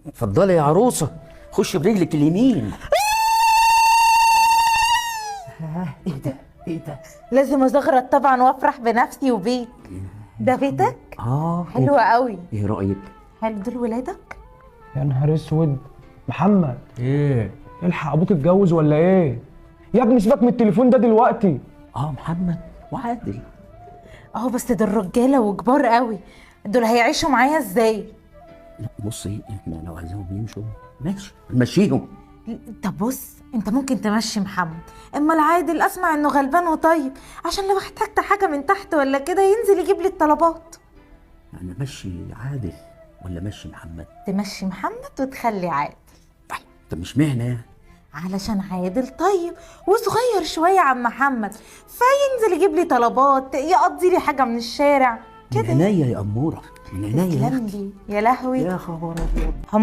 اتفضلي يا عروسه، خش برجلك اليمين. ايه ده ايه ده؟ لازم ازغرط طبعا وافرح بنفسي وبيك. ده بيتك؟ حلو قوي. ايه رايك؟ حلو. دول ولادك؟ يا نهار اسود. محمد، ايه؟ الحق ابوك اتجوز ولا ايه؟ يا ابني سيبك من التليفون ده دلوقتي. محمد وعادل. بس دول رجاله وكبار قوي، دول هيعيشوا معايا ازاي؟ لا بصي، احنا لو عايزاهم يمشوا ماشي نمشيهم. طب بص، انت ممكن تمشي محمد، اما العادل اسمع انه غلبان وطيب، عشان لو احتجت حاجه من تحت ولا كده ينزل يجيب لي الطلبات. يعني مشي عادل ولا مشي محمد؟ تمشي محمد وتخلي عادل. طب مش معنى يعني. علشان عادل طيب وصغير شويه عن محمد، فينزل يجيب لي طلبات، يقضي لي حاجه من الشارع من كده. عينيا يا اموره، من عينيا يا تسلم اختي. لي يا لهوي. يا خبر ابيض.